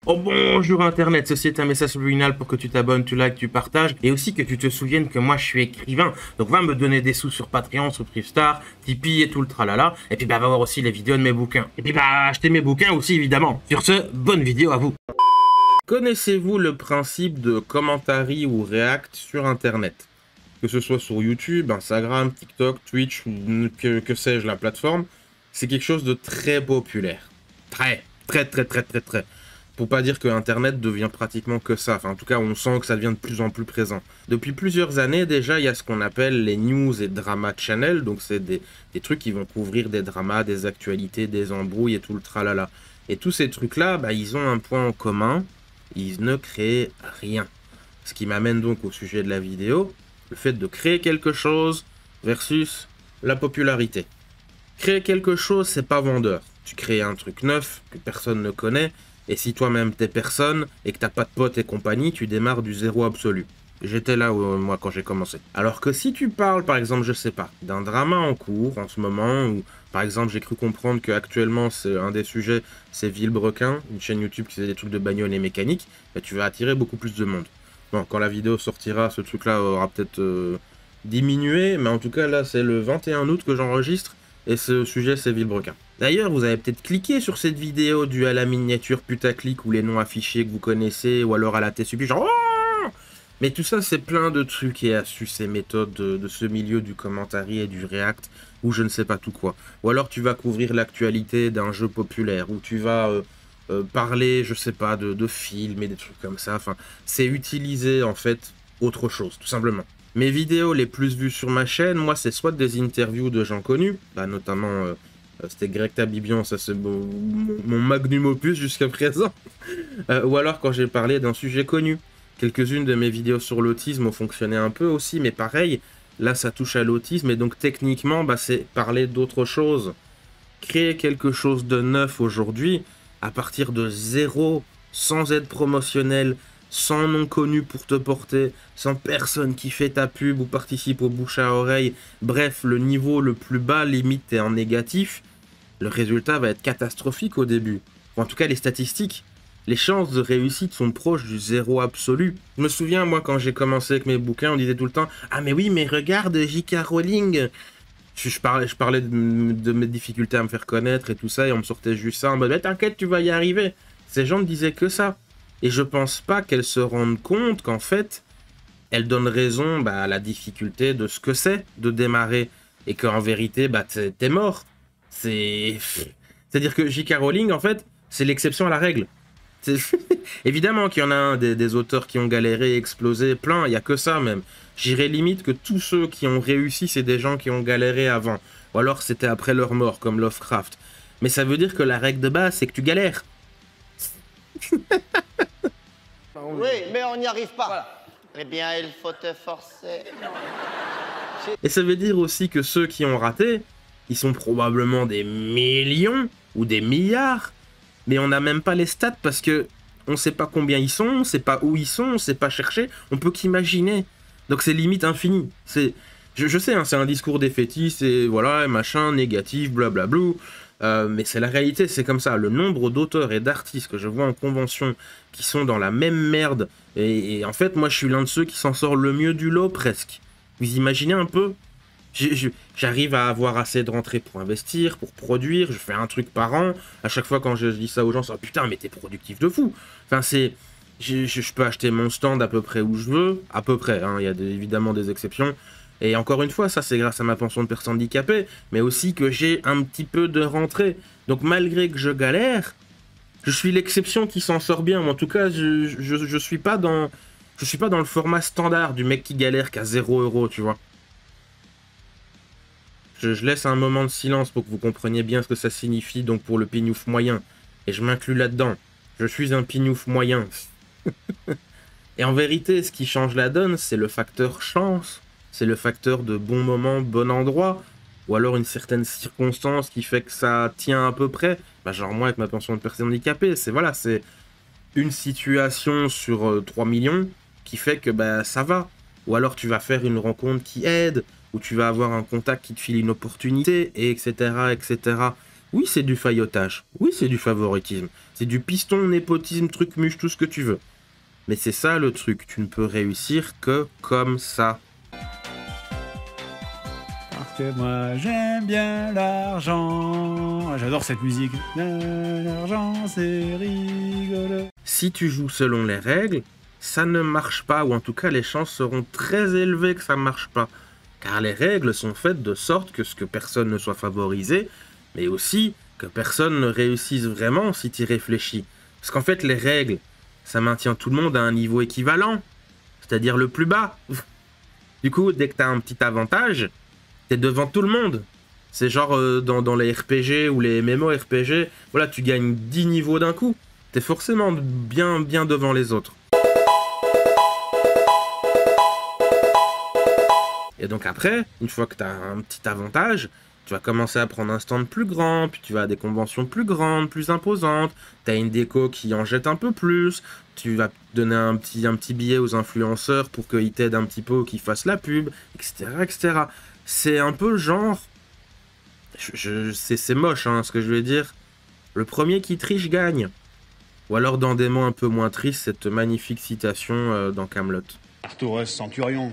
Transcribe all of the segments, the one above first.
Oh bonjour Internet, ceci est un message subliminal pour que tu t'abonnes, tu likes, tu partages et aussi que tu te souviennes que moi je suis écrivain. Donc va me donner des sous sur Patreon, sur Privstar, Tipeee et tout le tralala. Et puis va voir aussi les vidéos de mes bouquins. Et puis acheter mes bouquins aussi évidemment. Sur ce, bonne vidéo à vous. Connaissez-vous le principe de commentary ou react sur Internet? Que ce soit sur YouTube, Instagram, TikTok, Twitch, ou que sais-je la plateforme, c'est quelque chose de très populaire. Très. Pour pas dire que Internet devient pratiquement que ça. Enfin, en tout cas, on sent que ça devient de plus en plus présent. Depuis plusieurs années, déjà, il y a ce qu'on appelle les news et drama channel. Donc, c'est des trucs qui vont couvrir des dramas, des actualités, des embrouilles et tout le tralala. Et tous ces trucs-là, bah, ils ont un point en commun. Ils ne créent rien. Ce qui m'amène donc au sujet de la vidéo. Le fait de créer quelque chose versus la popularité. Créer quelque chose, c'est pas vendeur. Tu crées un truc neuf que personne ne connaît. Et si toi-même t'es personne et que t'as pas de potes et compagnie, tu démarres du zéro absolu. J'étais là, moi, quand j'ai commencé. Alors que si tu parles, par exemple, je sais pas, d'un drama en cours en ce moment, ou par exemple, j'ai cru comprendre qu'actuellement, c'est un des sujets, c'est Villebrequin, une chaîne YouTube qui fait des trucs de bagnole et mécanique, bah, tu vas attirer beaucoup plus de monde. Bon, quand la vidéo sortira, ce truc-là aura peut-être diminué, mais en tout cas, là, c'est le 21 août que j'enregistre, et ce sujet, c'est Villebrequin. D'ailleurs, vous avez peut-être cliqué sur cette vidéo due à la miniature putaclic ou les noms affichés que vous connaissez, ou alors à la TSUP, genre oh. Mais tout ça, c'est plein de trucs et astuces et méthodes de ce milieu du commentary et du react, ou je ne sais pas tout quoi. Ou alors tu vas couvrir l'actualité d'un jeu populaire, ou tu vas parler, je sais pas, de films et des trucs comme ça. Enfin, c'est utiliser en fait autre chose, tout simplement. Mes vidéos les plus vues sur ma chaîne, moi, c'est soit des interviews de gens connus, bah, notamment c'était Greg Tabibian, ça c'est mon magnum opus jusqu'à présent, ou alors quand j'ai parlé d'un sujet connu. Quelques-unes de mes vidéos sur l'autisme ont fonctionné un peu aussi, mais pareil, là ça touche à l'autisme, et donc techniquement, bah, c'est parler d'autre chose. Créer quelque chose de neuf aujourd'hui, à partir de zéro, sans aide promotionnelle, sans nom connu pour te porter, sans personne qui fait ta pub ou participe au bouche à oreille, bref, le niveau le plus bas, limite t'es en négatif, le résultat va être catastrophique au début. Ou en tout cas, les statistiques, les chances de réussite sont proches du zéro absolu. Je me souviens, moi, quand j'ai commencé avec mes bouquins, on disait tout le temps « Ah mais oui, mais regarde J.K. Rowling !» Je parlais de mes difficultés à me faire connaître et tout ça, et on me sortait juste ça en mode « Mais t'inquiète, tu vas y arriver !» Ces gens ne disaient que ça. Et je pense pas qu'elles se rendent compte qu'en fait, elles donnent raison à la difficulté de ce que c'est de démarrer. Et qu'en vérité, t'es mort. C'est-à-dire que J.K. Rowling, en fait, c'est l'exception à la règle. Évidemment qu'il y en a des auteurs qui ont galéré, explosé, plein, il n'y a que ça même. J'irais limite que tous ceux qui ont réussi, c'est des gens qui ont galéré avant. Ou alors c'était après leur mort, comme Lovecraft. Mais ça veut dire que la règle de base, c'est que tu galères. Oui, mais on n'y arrive pas. Voilà. Eh bien, il faut te forcer. Et ça veut dire aussi que ceux qui ont raté, ils sont probablement des millions ou des milliards. Mais on n'a même pas les stats parce que on sait pas combien ils sont, on sait pas où ils sont, on sait pas chercher, on peut qu'imaginer. Donc c'est limite infini. Je sais, hein, c'est un discours défaitiste et voilà, machin, négatif, blablabla. Mais c'est la réalité, c'est comme ça. Le nombre d'auteurs et d'artistes que je vois en convention qui sont dans la même merde, et en fait, moi je suis l'un de ceux qui s'en sort le mieux du lot presque. Vous imaginez un peu? J'arrive à avoir assez de rentrées pour investir, pour produire, je fais un truc par an. À chaque fois quand je dis ça aux gens, c'est oh, putain, mais t'es productif de fou. Enfin, je peux acheter mon stand à peu près où je veux, à peu près, hein, il y a évidemment des exceptions. Et encore une fois, ça c'est grâce à ma pension de personne handicapée, mais aussi que j'ai un petit peu de rentrée. Donc malgré que je galère, je suis l'exception qui s'en sort bien. Mais en tout cas, je suis pas dans le format standard du mec qui galère qu'à 0 €, tu vois. Je laisse un moment de silence pour que vous compreniez bien ce que ça signifie donc pour le pignouf moyen. Et je m'inclus là-dedans. Je suis un pignouf moyen. Et en vérité, ce qui change la donne, c'est le facteur chance. C'est le facteur de bon moment, bon endroit. Ou alors une certaine circonstance qui fait que ça tient à peu près. Genre moi avec ma pension de personne handicapée. C'est une situation sur 3 millions qui fait que ça va. Ou alors tu vas faire une rencontre qui aide. Ou tu vas avoir un contact qui te file une opportunité, et etc., etc. Oui, c'est du faillotage. Oui, c'est du favoritisme. C'est du piston, népotisme, truc muche, tout ce que tu veux. Mais c'est ça le truc. Tu ne peux réussir que comme ça. Parce que moi, j'aime bien l'argent. J'adore cette musique. L'argent, c'est rigolo. Si tu joues selon les règles, ça ne marche pas. Ou en tout cas, les chances seront très élevées que ça ne marche pas. Car les règles sont faites de sorte que personne ne soit favorisé, mais aussi que personne ne réussisse vraiment si tu y réfléchis. Parce qu'en fait, les règles, ça maintient tout le monde à un niveau équivalent, c'est-à-dire le plus bas. Du coup, dès que tu as un petit avantage, t'es devant tout le monde. C'est genre dans les RPG ou les MMORPG, voilà, tu gagnes 10 niveaux d'un coup. T'es forcément bien devant les autres. Et donc après, une fois que tu as un petit avantage, tu vas commencer à prendre un stand plus grand, puis tu vas à des conventions plus grandes, plus imposantes, tu as une déco qui en jette un peu plus, tu vas donner un petit billet aux influenceurs pour qu'ils t'aident un petit peu ou qu'ils fassent la pub, etc. etc. C'est un peu genre... c'est moche hein, ce que je vais dire. Le premier qui triche gagne. Ou alors dans des mots un peu moins tristes, cette magnifique citation dans Kaamelott. Arturos, centurion.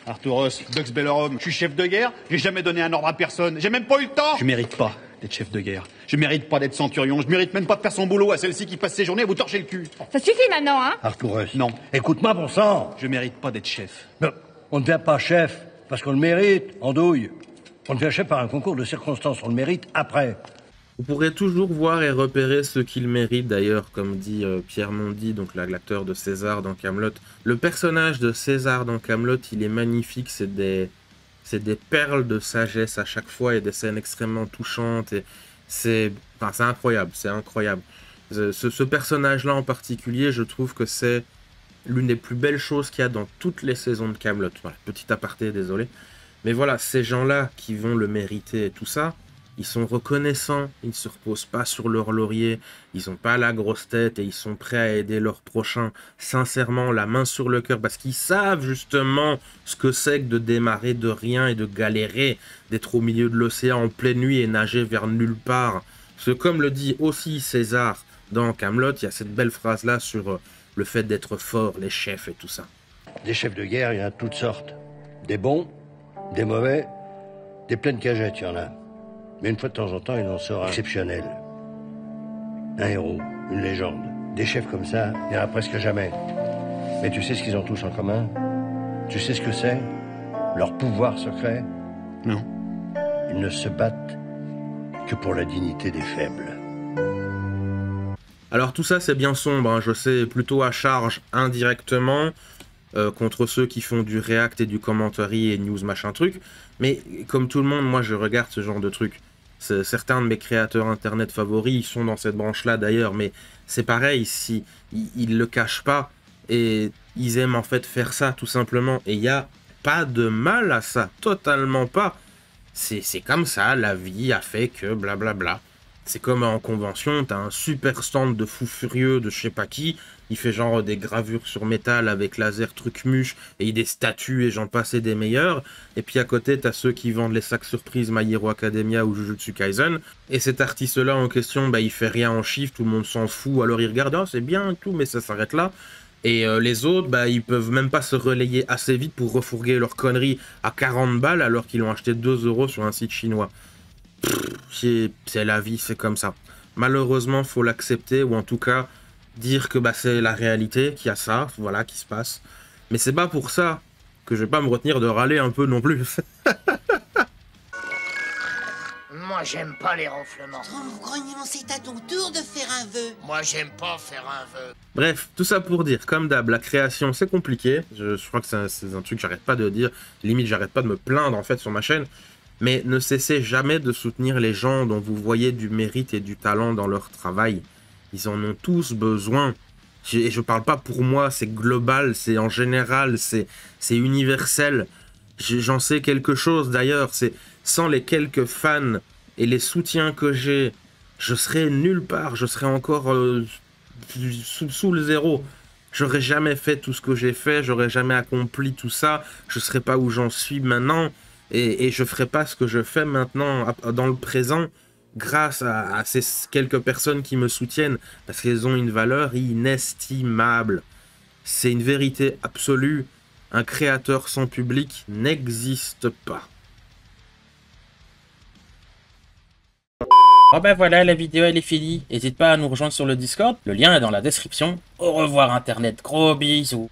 Arturos, Dux Bellorum, je suis chef de guerre, j'ai jamais donné un ordre à personne, j'ai même pas eu le temps. Je mérite pas d'être chef de guerre, je mérite pas d'être centurion, je mérite même pas de faire son boulot à celle-ci qui passe ses journées à vous torcher le cul. Ça suffit maintenant, hein? Arturos. Non. Écoute-moi, bon sang. Je mérite pas d'être chef. Non, on ne devient pas chef parce qu'on le mérite, en douille. On devient chef par un concours de circonstances, on le mérite après. Vous pourrez toujours voir et repérer ceux qui le méritent, d'ailleurs, comme dit Pierre Mondy, donc l'acteur de César dans Kaamelott. Le personnage de César dans Kaamelott, il est magnifique, c'est des perles de sagesse à chaque fois et des scènes extrêmement touchantes. Et c'est incroyable, c'est incroyable. Ce personnage-là en particulier, je trouve que c'est l'une des plus belles choses qu'il y a dans toutes les saisons de Kaamelott. Voilà, petit aparté, désolé. Mais voilà, ces gens-là qui vont le mériter et tout ça, ils sont reconnaissants, ils ne se reposent pas sur leur laurier, ils n'ont pas la grosse tête et ils sont prêts à aider leurs prochains, sincèrement, la main sur le cœur, parce qu'ils savent justement ce que c'est que de démarrer de rien et de galérer, d'être au milieu de l'océan en pleine nuit et nager vers nulle part. Parce que comme le dit aussi César dans Kaamelott, il y a cette belle phrase-là sur le fait d'être fort, les chefs et tout ça. Des chefs de guerre, il y en a de toutes sortes. Des bons, des mauvais, des pleines cagettes, il y en a. Mais une fois de temps en temps, il en sort un exceptionnel. Un héros, une légende. Des chefs comme ça, il n'y en a presque jamais. Mais tu sais ce qu'ils ont tous en commun? Tu sais ce que c'est? Leur pouvoir secret? Non. Ils ne se battent que pour la dignité des faibles. Alors tout ça c'est bien sombre, hein, je sais, plutôt à charge indirectement contre ceux qui font du react et du commentary et news machin truc. Mais comme tout le monde, moi je regarde ce genre de trucs. Certains de mes créateurs internet favoris, ils sont dans cette branche-là d'ailleurs, mais c'est pareil, si ils le cachent pas et ils aiment en fait faire ça tout simplement. Et il n'y a pas de mal à ça, totalement pas. C'est comme ça, la vie a fait que blablabla. C'est comme en convention, t'as un super stand de fou furieux de je sais pas qui, il fait genre des gravures sur métal avec laser truc muche et des statues et j'en passe et des meilleurs. Et puis à côté, t'as ceux qui vendent les sacs surprises My Hero Academia ou Jujutsu Kaisen. Et cet artiste-là en question, bah il fait rien en chiffre, tout le monde s'en fout, alors il regarde, oh, c'est bien et tout, mais ça s'arrête là. Et les autres, bah ils peuvent même pas se relayer assez vite pour refourguer leurs conneries à 40 balles alors qu'ils l'ont acheté 2 € sur un site chinois. C'est la vie, c'est comme ça. Malheureusement, faut l'accepter, ou en tout cas, dire que bah, c'est la réalité, qu'il y a ça, voilà, qui se passe. Mais c'est pas pour ça que je vais pas me retenir de râler un peu non plus. Moi, j'aime pas les ronflements. Oh, mon grognon, c'est à ton tour de faire un vœu. Moi, j'aime pas faire un vœu. Bref, tout ça pour dire, comme d'hab, la création, c'est compliqué. Je crois que c'est un truc que j'arrête pas de dire. Limite, j'arrête pas de me plaindre, en fait, sur ma chaîne. Mais ne cessez jamais de soutenir les gens dont vous voyez du mérite et du talent dans leur travail. Ils en ont tous besoin. Et je parle pas pour moi, c'est global, c'est en général, c'est universel. J'en sais quelque chose d'ailleurs, c'est sans les quelques fans et les soutiens que j'ai, je serais nulle part, je serais encore sous le zéro. J'aurais jamais fait tout ce que j'ai fait, j'aurais jamais accompli tout ça, je serais pas où j'en suis maintenant. Et je ferai pas ce que je fais maintenant dans le présent grâce à ces quelques personnes qui me soutiennent, parce qu'elles ont une valeur inestimable. C'est une vérité absolue. Un créateur sans public n'existe pas. Bon ben voilà, la vidéo elle est finie. N'hésite pas à nous rejoindre sur le Discord, le lien est dans la description. Au revoir Internet, gros bisous.